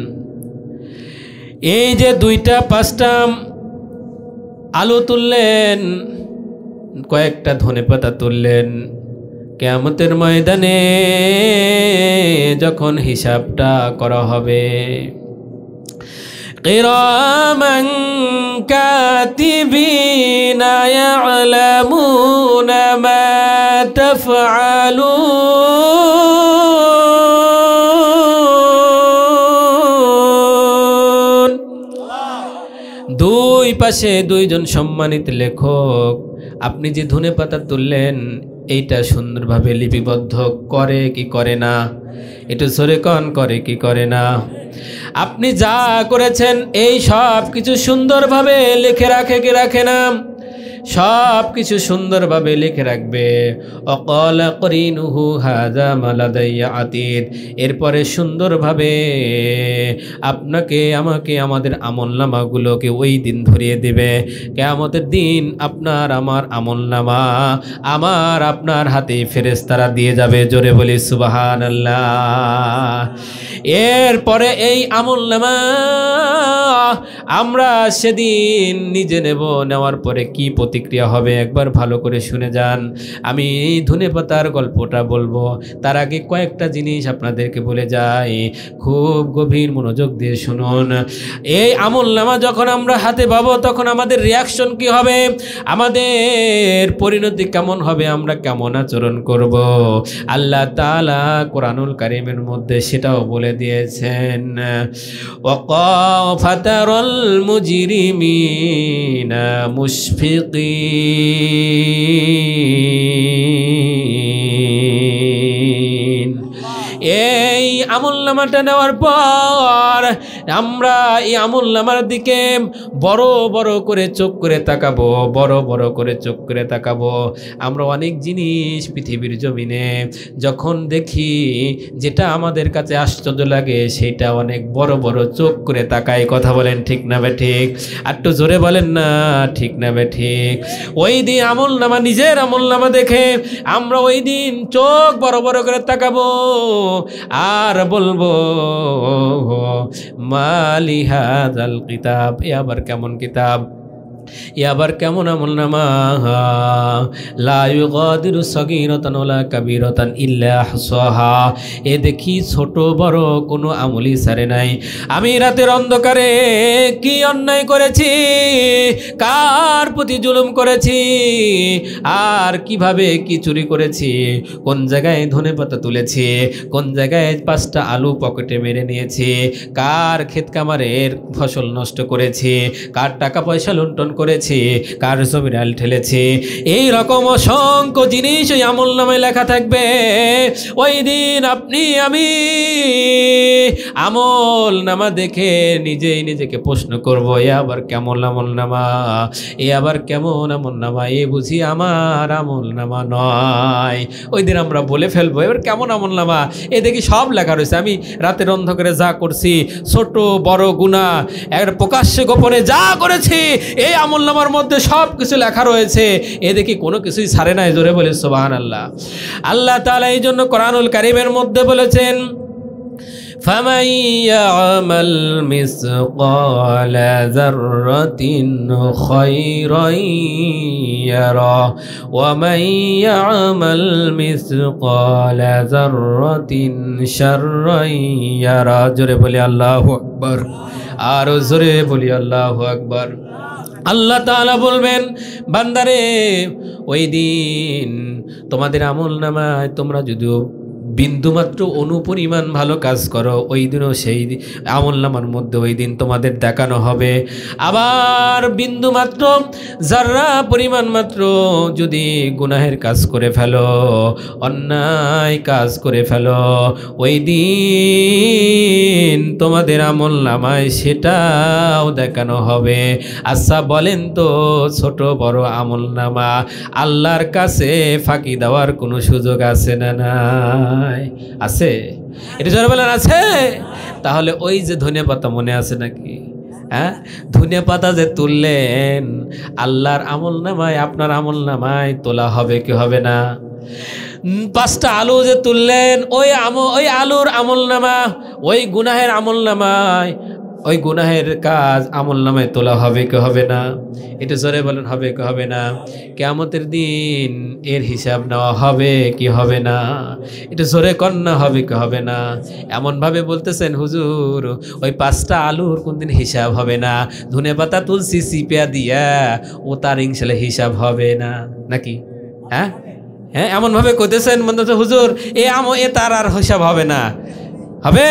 এই যে 2টা-5টা আলু তুললেন, কয়েকটা ধনেপাতা তুললেন, কিয়ামতের ময়দানে যখন হিসাবটা করা হবে, কিরামান কাতিবিনা ইয়ালামুনা মা তাফআলুন। 2 পাশে 2 জন সম্মানিত লেখক আপনি যে ধনেপাতা তুললেন এইটা সুন্দরভাবে লিপিবদ্ধ করে কি করে না? একটু জোরে কন, করে কি করে না? আপনি যা করেছেন এই সব কিছু সুন্দরভাবে লিখে রাখে কি রাখে না? সব কিছু সুন্দরভাবে লিখে রাখবে। অকালা করিনুহু হাযা মা লাদাইয়া আতীদ, এরপরে সুন্দরভাবে আপনাকে আমাকে আমাদের আমলনামাগুলোকে ওই দিন ধরিয়ে দেবে। কিয়ামতের দিন আপনার আমার আমলনামা আমার আপনার হাতে ফেরেশতারা দিয়ে যাবে। জোরে বলি সুবহানাল্লাহ। এরপরে এই আমলনামা আমরা সেদিন নিজে নেব, নেওয়ার পরে কি প্রতিক্রিয়া হবে একবার ভালো করে শুনে যান। আমি এই ধনেপাতার গল্পটা বলবো, তার আগে কয়েকটা জিনিস আপনাদেরকে বলে যাই, খুব গভীর মনোযোগ দিয়ে শুনুন। এই আমলনামা যখন আমরা হাতে পাবো তখন আমাদের রিয়াকশন কি হবে, আমাদের পরিণতি কেমন হবে, আমরা কেমন আচরণ করব, আল্লাহ তাআলা কোরআনুল কারীমের মধ্যে সেটাও বলে দিয়েছেন। ওয়াকাফাতারাল মুজরিমিনা মুশফিকিন। এই আমলনামাটা নেওয়ার পর আমরা এই আমলনামার দিকে বড় বড় করে চোখ করে তাকাবো, বড় বড় করে চোখ করে তাকাবো। আমরা অনেক জিনিস পৃথিবীর জমিনে যখন দেখি যেটা আমাদের কাছে আশ্চর্য লাগে সেটা অনেক বড় বড় চোখ করে তাকাই। কথা বলেন ঠিক না বে ঠিক? একটু জোরে বলেন না ঠিক না বে ঠিক? ওই দিন আমলনামা, নিজের আমলনামা দেখে আমরা ওই দিন চোখ বড় বড় করে তাকাবো আর বলবো মালি হাযাল কিতাব, এ আবার কেমন কিতাব, এ আবার কেমন আমলনামা, লা ইউগাদিরু সগীরাতান ওয়ালা কাবীরাতান ইল্লা আহসাহা। এ দেখি ছোট বড় কোনো আমলই ছাড়ে নাই। আমি রাতের অন্ধকারে কি অন্যায় করেছি, কার প্রতি জুলুম করেছি, আর কিভাবে কি চুরি করেছি, কোন জায়গায় ধনেপাতা তুলেছি, কোন জায়গায় 5টা আলু পকেটে মেরে নিয়েছি, কার ক্ষেত কামারের ফসল নষ্ট করেছি, কার টাকা পয়সা লুণ্ঠন করেছি, কার জমি ডাল ঠেলেছি, এই রকম অসংখ্য জিনিস ওই আমলনামায় লেখা থাকবে। ওই দিন আপনি আমি আমলনামা দেখে নিজেই নিজেকে প্রশ্ন করব, এ আবার কেমন আমলনামা, এ আবার কেমন আমলনামা, এ বুঝি আমার আমলনামা নয়। ওই দিন আমরা বলে ফেলবো এবার কেমন আমলনামা, এ দেখি সব লেখা রয়েছে, আমি রাতের অন্ধকারে যা করছি, ছোট বড় গুনাহ, একটা প্রকাশ্যে গোপনে যা করেছি, এই আমলনামার মধ্যে সব কিছু লেখা রয়েছে, এ দেখি কোনো কিছুই ছাড়ে নাই। জোরে বলে সুবহানাল্লাহ। আল্লাহ তাআলা এই জন্য কোরআনুল কারীমের মধ্যে বলেছেন, ফামান ইয়ামাল মিসকালা যাররাতিন খায়রান ইয়ারা ওয়া মান ইয়ামাল মিসকালা যাররাতিন শাররান ইয়ারা। জোরে বলি আল্লাহু আকবার, আর জোরে বলি আল্লাহু আকবার। আল্লাহ তাআলা বলবেন, বান্দারে ওই দিন তোমাদের আমলনামায় তোমরা যদিও বিন্দুমাত্র অনুপরিমাণ ভালো কাজ করো, ওই দিনও সেই আমলনামার মধ্যে ওই দিন তোমাদের দেখানো হবে। আবার বিন্দুমাত্র যারা পরিমাণ মাত্র যদি গুনাহের কাজ করে ফেলো, অন্যায় কাজ করে ফেলো, ওই দিন তোমাদের আমলনামায় সেটাও দেখানো হবে। আচ্ছা বলেন তো, ছোট বড় আমলনামা আল্লাহর কাছে ফাঁকি দেওয়ার কোনো সুযোগ আছে না? আছে? এটা যারা বলেন আছে। তাহলে ওই যে ধনেপাতা মনে আছে নাকি? হ্যাঁ, ধনেপাতা যে তুললেন আল্লাহর আমলনামায়, আপনার আমলনামায় তোলা হবে কি হবে না? 5টা আলু যে তুললেন ওই আলুর আমলনামা, ওই গুনাহের আমলনামায়, ওই গুনাহের কাজ আমলনামায় তোলা হবে কি হবে না? এটা জোরে বলেন, হবে কি হবে না? কিয়ামতের দিন এর হিসাব নেওয়া হবে কি হবে না? এটা জোরে কন্যা হবে কি হবে না? এমনভাবে বলতেছেন হুজুর ওই 5টা আলুর কোনদিন হিসাব হবে না, ধনেপাতা তুলসি সিপিয়া দিয়া ও তার ইনশাল্লাহ হিসাব হবে না নাকি? হ্যাঁ হ্যাঁ, এমনভাবে কইতেছেন মনে হচ্ছে হুজুর এ তার আর হিসাব হবে না। হবে?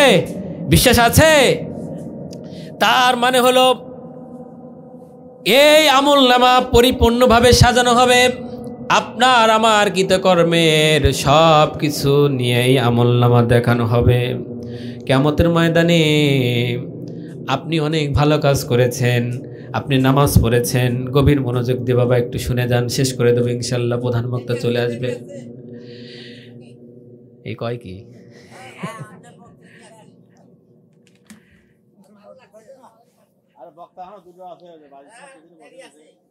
বিশ্বাস আছে? তার মানে হলো এই আমলনামা পরিপূর্ণভাবে সাজানো হবে আপনার আমার কৃতকর্মের সব কিছু নিয়েই আমলনামা দেখানো হবে। কিয়ামতের ময়দানে আপনি অনেক ভালো কাজ করেছেন, আপনি নামাজ পড়েছেন, গভীর মনোযোগ দিয়ে বাবা একটু শুনে যান, শেষ করে দেবো ইনশাল্লাহ, প্রধান বক্তা চলে আসবে। এই কয় কি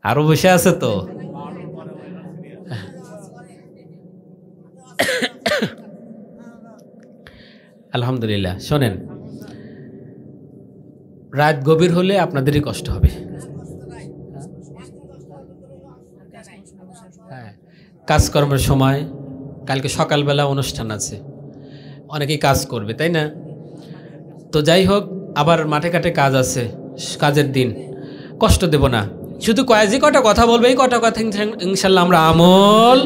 আরো বসে আছে তো? আলহামদুলিল্লাহ। শোনেন, রাত গভীর হলে আপনাদেরই কষ্ট হবে। হ্যাঁ, কাজকর্মের সময়, কালকে সকালবেলা অনুষ্ঠান আছে, অনেকেই কাজ করবে, তাই না? তো যাই হোক, আবার মাঠে ঘাটে কাজ আছে, কাজের দিন, কষ্ট দেব না। শুধু যে কটা কথা বলবে, এই কটা কথা ইনশাল্লাহ আমরা আমল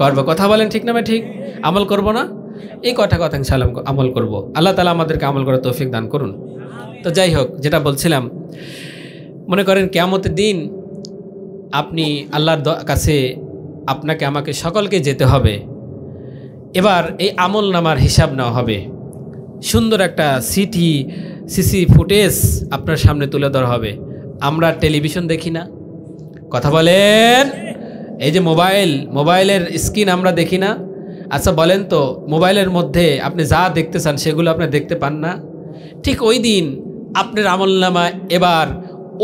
করবো। কথা বলেন ঠিক না? ঠিক আমল করব না? এই কটা কথা ইনশাল্লাহ আমল করব। আল্লাহ তাআলা আমাদেরকে আমল করার তৌফিক দান করুন। তো যাই হোক, যেটা বলছিলাম, মনে করেন কিয়ামতের দিন আপনি আল্লাহর কাছে, আপনাকে আমাকে সকলকে যেতে হবে। এবার এই আমল নামার হিসাব নেওয়া হবে। সুন্দর একটা সিসি ফুটেজ আপনার সামনে তুলে ধরা হবে। আমরা টেলিভিশন দেখি না? কথা বলেন। এই যে মোবাইলের স্ক্রিন আমরা দেখি না? আচ্ছা বলেন তো, মোবাইলের মধ্যে আপনি যা দেখতে চান সেগুলো আপনি দেখতে পান না? ঠিক ওই দিন আপনার আমলনামা এবার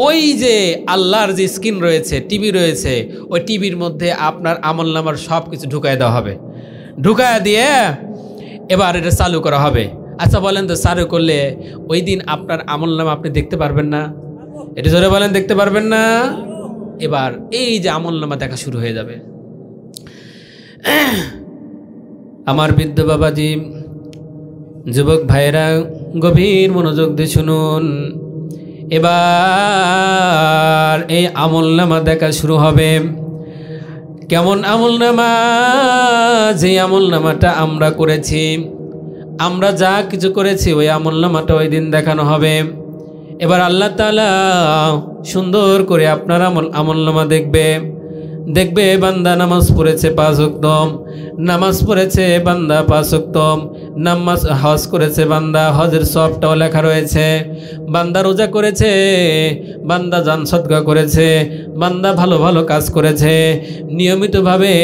ওই যে আল্লাহর যে স্ক্রিন রয়েছে, টিভি রয়েছে, ওই টিভির মধ্যে আপনার আমলনামার সব কিছু ঢুকায় দেওয়া হবে। ঢুকায় দিয়ে এবার এটা চালু করা হবে। আচ্ছা বলেন তো, চালু করলে ওই দিন আপনার আমলনামা আপনি দেখতে পারবেন না? এটা জোরে বলেন, দেখতে পারবেন না? এবার এই যে আমলনামা দেখা শুরু হয়ে যাবে। আমার বৃদ্ধ বাবাজি, যুবক ভাইরা, গভীর মনোযোগ দিয়ে শুনুন। এবার এই আমলনামা দেখা শুরু হবে। কেমন আমলনামা? যে আমলনামাটা আমরা করেছি, আমরা যা কিছু করেছি, ওই আমলনামাটা ওই দিন দেখানো হবে। এবার আল্লাহ তাআলা সুন্দর করে আপনার আমলনামা দেখবে বান্দা নামাজ পড়েছে 5 ওয়াক্ত, নামাজ পড়েছে বান্দা 5 ওয়াক্ত, নামাজ হজ করেছে বান্দা, হজের সওয়াবটাও লেখা রয়েছে। বান্দা রোজা করেছে, বান্দা দান সদকা করেছে, বান্দা ভালো ভালো কাজ করেছে, নিয়মিতভাবে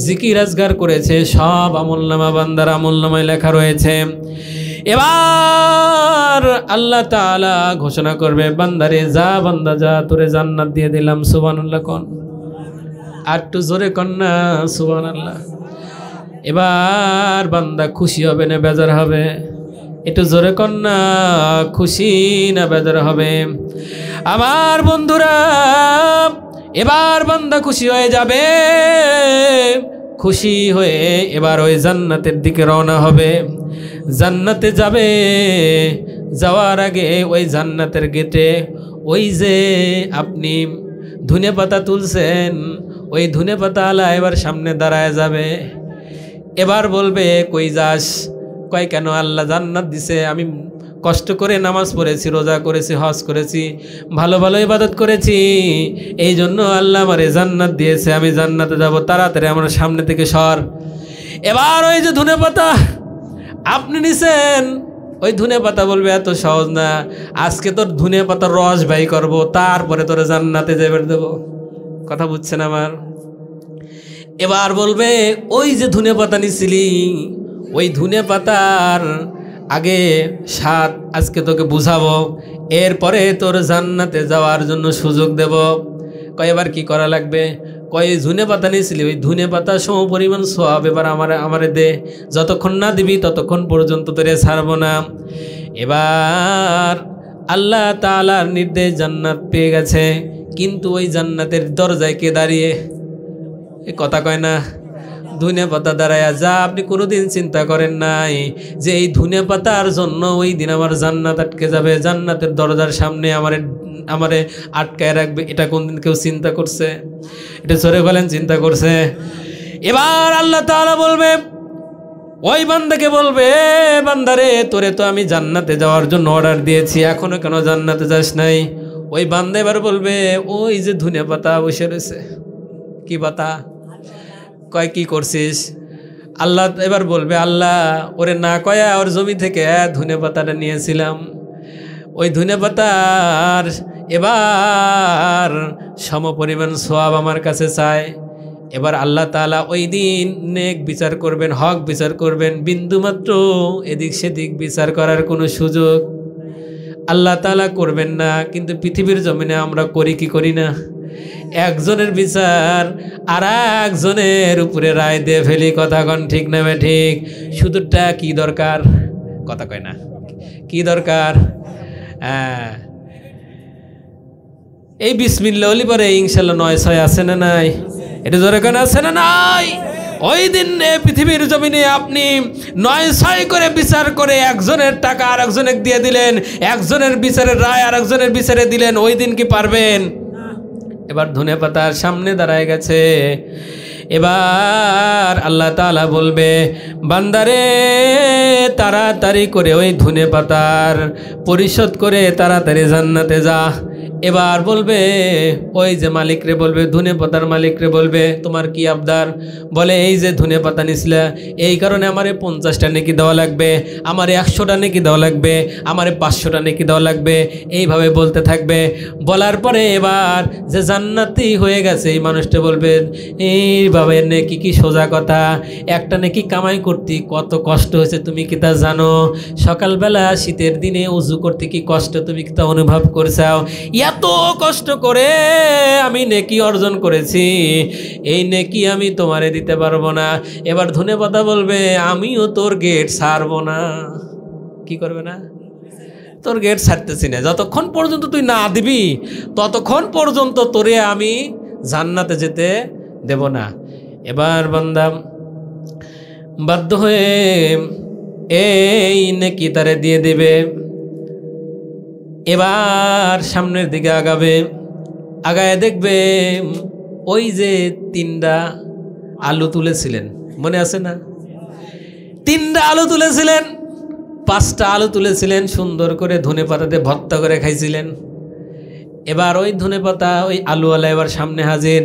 জিকির আজগার করেছে, সব আমলনামা বান্দার আমলনামায় লেখা রয়েছে। এবার আল্লাহ তাআলা ঘোষণা করবে, বান্দারে যা, বান্দা যা, তোরে জান্নাত দিয়ে দিলাম। সুবহানাল্লাহ কোন? আর একটু জোরে কোন না সুবহানাল্লাহ। এবার বান্দা খুশি হবে না বেজার হবে? একটু জোরে কোন না, খুশি না বেজার হবে? আমার বন্ধুরা, এবার বান্দা খুশি হয়ে যাবে। খুশি হয়ে এবার ওই জান্নাতের দিকে রওনা হবে। জান্নাতে যাবে, যাওয়ার আগে ওই জান্নাতের গেটে ওই যে আপনি ধনে পাতা তুলছেন, ওই ধনে পাতা আলা এবার সামনে দাঁড়ায় যাবে। এবার বলবে, কই যাস? কয় কেন? আল্লাহ জান্নাত দিছে, আমি কষ্ট করে নামাজ পড়েছি, রোজা করেছি, হজ করেছি, ভালো ভালো ইবাদত করেছি, এই জন্য আল্লাহ আমারে জান্নাত দিয়েছে, আমি জান্নাতে যাব, তাড়াতাড়ি আমার সামনে থেকে সর। এবার ওই যে ধনে পাতা আপনি নিছেন, ওই ধনে পাতা বলবে, এত সহজ না, আজকে তোর ধনে পাতার রস বাই করবো, তারপরে তোর জান্নাতে যাবে দেবো। কথা বুঝছেন আমার? এবার বলবে, ওই যে ধনে পাতা নিছিলি, ওই ধনে পাতার আগে স্বাদ আজকে তোকে বুঝাবো, এরপরে তোর জান্নাতে যাওয়ার জন্য সুযোগ দেব। কয় এবার কি করা লাগবে? কয় ধনে পাতা নিয়েছিলি, ওই ধনে পাতা সম পরিমাণ সওয়াব এবার আমারে দে, যতক্ষণ না দিবি ততক্ষণ পর্যন্ত তোরে ছাড়বো না। এবার আল্লাহ তাআলার নির্দেশ, জান্নাত পেয়ে গেছে, কিন্তু ওই জান্নাতের দরজায় কে দাঁড়িয়ে? এ কথা কয় না, ধনে পাতা দাঁড়ায় যা। আপনি কোনোদিন চিন্তা করেন নাই যে এই ধনে পাতার জন্য ওই দিন আমার জান্নাত আটকে যাবে, জান্নাতের দরজার সামনে আমারে আটকায় রাখবে? এটা কোনদিন কেউ চিন্তা করছে? এটা জোরে বলেন, চিন্তা করছে? এবার আল্লাহ তাআলা বলবে, ওই বান্দাকে বলবে, বান্দারে তোরে তো আমি জান্নাতে যাওয়ার জন্য অর্ডার দিয়েছি, এখনো কেন জান্নাতে যাস নাই? ওই বান্দা এবার বলবে, ওই যে ধনে পাতা বসে রয়েছে। কি পাতা? কয় কি করছিস? আল্লাহ এবার বলবে, আল্লাহ ওরে না কয়া ওর জমি থেকে ধনে পাতাটা নিয়েছিলাম, ওই ধনে পাতার এবার সমপরিমাণ সওয়াব আমার কাছে চায়। এবার আল্লাহ তাআলা ওই দিন নেক বিচার করবেন, হক বিচার করবেন, বিন্দুমাত্র এদিক সেদিক বিচার করার কোনো সুযোগ আল্লাহ তাআলা করবেন না। কিন্তু পৃথিবীর জমিনে আমরা করি কি করি না? একজনের বিচার আর একজনের উপরে রায় দিয়ে ফেলি। কথা কন ঠিক না ঠিক? শুধুটা কি দরকার? কথা কয় না, কি দরকার? হ্যাঁ, এই বিসমিল্লাহ বলি পরে ইনশাল্লাহ 9-6 আছে না নাই? এটা জোরে কেন আছে না নাই? ওই দিন পৃথিবীর জমিনে আপনি 9-6 করে বিচার করে একজনের টাকা আর একজনের দিয়ে দিলেন, একজনের বিচারের রায় আর একজনের বিচারে দিলেন, ওই দিন কি পারবেন? এবার ধনেপাতার সামনে দাঁড়ায় গেছে। এবার আল্লাহ তাআলা বলবে, বান্দারে তাড়াতাড়ি করে ওই ধনেপাতার পরিশোধ করে তাড়াতাড়ি জান্নাতে যা। এবার বলবে ওই যে মালিকরে বলবে, ধনেপাতার মালিকরে বলবে, তোমার কি আবদার? বলে এই যে ধনেপাতা নিছিলা, এই কারণে আমারে 50টা নেকি দেওয়া লাগবে, আমারে 100টা নেকি দেওয়া লাগবে, আমারে 500টা নেকি দেওয়া লাগবে। এইভাবে বলতে থাকবে। বলার পরে এবার যে জান্নাতি হয়ে গেছে এই মানুষটা বলবে, এইভাবে নেকি কি সোজা কথা? একটা নেকি কামাই করতে কত কষ্ট হয়েছে তুমি কি তা জানো? সকালবেলা শীতের দিনে উজু করতে কি কষ্ট তুমি কি তা অনুভব করছাও? এত কষ্ট করে আমি নেকি অর্জন করেছি, এই নেকি আমি তোমারে দিতে পারবো না। এবার ধনেপাতা বলবে, আমিও তোর গেট ছাড়বো না। কি করবে না? তোর গেট ছাড়তেছি না, যতক্ষণ পর্যন্ত তুই না দিবি ততক্ষণ পর্যন্ত তোরে আমি জান্নাতে যেতে দেব না। এবার বান্দা বাধ্য হয়ে এই নেকি তারে দিয়ে দেবে। এবার সামনের দিকে আগাবে, আগায় দেখবে ওই যে 3টা আলু তুলেছিলেন, মনে আছে না? 3টা আলু তুলেছিলেন, 5টা আলু তুলেছিলেন, সুন্দর করে ধনেপাতাতে ভর্তা করে খাইছিলেন। এবার ওই ধনেপাতা ওই আলুওয়ালা এবার সামনে হাজির।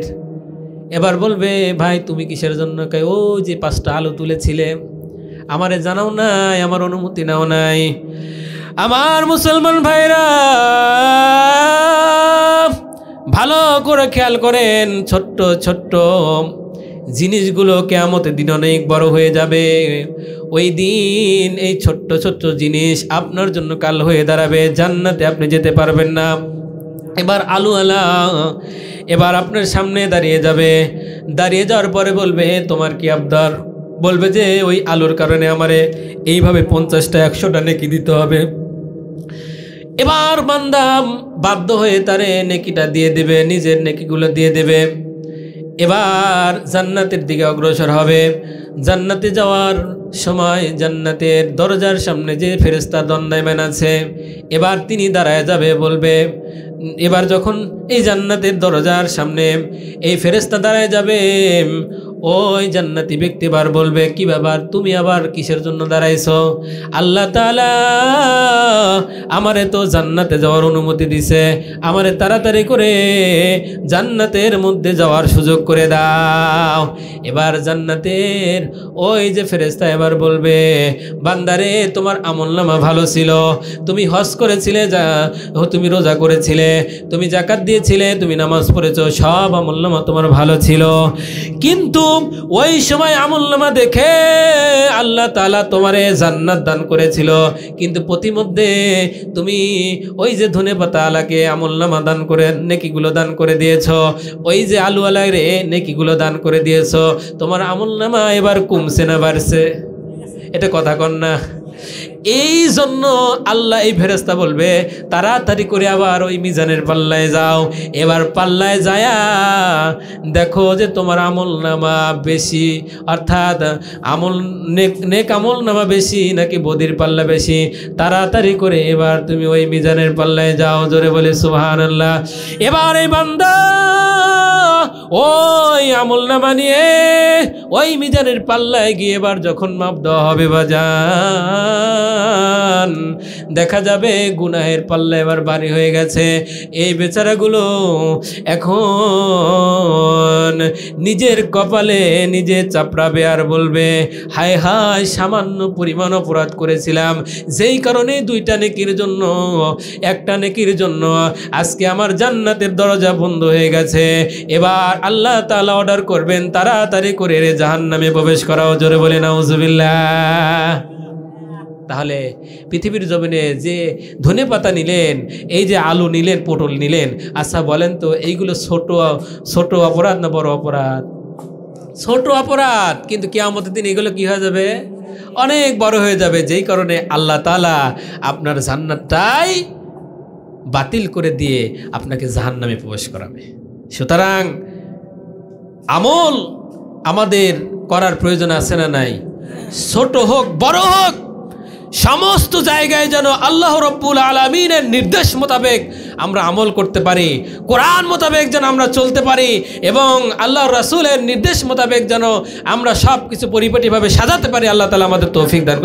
এবার বলবে, ভাই তুমি কিসের জন্য খাই? ও যে 5টা আলু তুলেছিলে, আমারে জানাও নাই, আমার অনুমতি নাও নাই। আমার মুসলমান ভাইরা ভালো করে খেয়াল করেন, ছোট্ট ছোট্ট জিনিসগুলো কিয়ামতের দিন অনেক বড় হয়ে যাবে। ওই দিন এই ছোট্ট ছোট্ট জিনিস আপনার জন্য কাল হয়ে দাঁড়াবে, জান্নাতে আপনি যেতে পারবেন না। এবার আলুওয়ালা এবার আপনার সামনে দাঁড়িয়ে যাবে, দাঁড়িয়ে যাওয়ার পরে বলবে, তোমার কি আবদার? বলবে যে ওই আলুর কারণে আমারে এইভাবে 50টা 100টা নেকি দিতে হবে। এবার বান্দা বাধ্য হয়ে তারে নেকিটা দিয়ে দেবে, নিজের নেকিগুলো দিয়ে দেবে। এবার জান্নাতের দিকে অগ্রসর হবে। জান্নাতে যাওয়ার সময় জান্নাতের দরজার সামনে যে ফেরেশতা দণ্ডায়মান আছে, এবার তিনি দাঁড়ায় যাবে, বলবে, এবার যখন এই জান্নাতের দরজার সামনে এই ফেরেশতা দাঁড়ায় যাবে, ওই জান্নাতি ব্যক্তি বার বলবে, কি ব্যাপার, তুমি আবার কিসের জন্য দাঁড়াইছো? আল্লাহ তাআলা আমারে তো জান্নাতে যাওয়ার অনুমতি দিছে, আমারে তাড়াতাড়ি করে জান্নাতের মধ্যে যাওয়ার সুযোগ করে দাও। এবার জান্নাতের ওই যে ফেরেশতা এবার বলবে, বান্দারে তোমার আমলনামা ভালো ছিল, তুমি হজ করেছিলে, তুমি রোজা করেছিলে, তুমি যাকাত দিয়েছিলে, তুমি নামাজ পড়েছো, সব আমলনামা তোমার ভালো ছিল। কিন্তু ওই সময় আমলনামা দেখে আল্লাহ তাআলা তোমারে জান্নাত দান করেছিল, কিন্তু প্রতিমধ্যে তুমি ওই যে ধনেপাতা আলাকে আমলনামা দান করে নেকিগুলো দান করে দিয়েছো, ওই যে আলুওয়ালা রে নেকিগুলো দান করে দিয়েছো, তোমার আমলনামা এবার কমছে না বাড়ছে? এটা কথা কন না? এই জন্য আল্লাহ এই ফেরেশতা বলবে, তাড়াতাড়ি করে আবার ওই মিজানের পাল্লায় যাও। এবার পাল্লায় যায়া দেখো যে তোমার আমলনামা বেশি, অর্থাৎ নেক আমলনামা বেশি নাকি বদির পাল্লা বেশি। তাড়াতাড়ি করে এবার তুমি ওই মিজানের পাল্লায় যাও। জোরে বলে সুবহানাল্লাহ। এবার এই বান্দা ওই আমলনামা নিয়ে ওই মিজানের পাল্লায় গিয়ে এবার যখন মাপ দেওয়া হবে বাজার, মুসলমান, দেখা যাবে গুনাহের পাল্লা এবার ভারী হয়ে গেছে। এই বেচারাগুলো এখন নিজের কপালে নিজে চাপড়াবে আর বলবে, হায় হায় সামান্য পরিমাণ অপরাধ করেছিলাম, যেই কারণে দুইটা নেকির জন্য, একটা নেকির জন্য আজকে আমার জান্নাতের দরজা বন্ধ হয়ে গেছে। এবার আল্লাহ তাআলা অর্ডার করবেন, তাড়াতাড়ি করে জাহান্নামে প্রবেশ করাও। জোরে বলে নাউজুবিল্লাহ। তাহলে পৃথিবীর জমিনে যে ধনেপাতা নিলেন, এই যে আলু নিলেন, পটল নিলেন, আচ্ছা বলেন তো এইগুলো ছোট ছোট অপরাধ না বড় অপরাধ? ছোট অপরাধ, কিন্তু কিয়ামতের দিন এগুলো কি হয়ে যাবে? অনেক বড় হয়ে যাবে। যেই কারণে আল্লাহ তাআলা আপনার জান্নাতটাই বাতিল করে দিয়ে আপনাকে জাহান্নামে প্রবেশ করাবে। সুতরাং আমল আমাদের করার প্রয়োজন আছে না নাই? ছোট হোক বড় হোক, সমস্ত জায়গায় যেন আল্লাহ রাব্বুল আলামিনের নির্দেশ মোতাবেক আমরা আমল করতে পারি, কোরআন মোতাবেক যেন আমরা চলতে পারি, এবং আল্লাহ রাসূলের নির্দেশ মোতাবেক যেন আমরা সব কিছু পরিপাটিভাবে সাজাতে পারি। আল্লাহ তাআলা আমাদের তৌফিক দান করুন।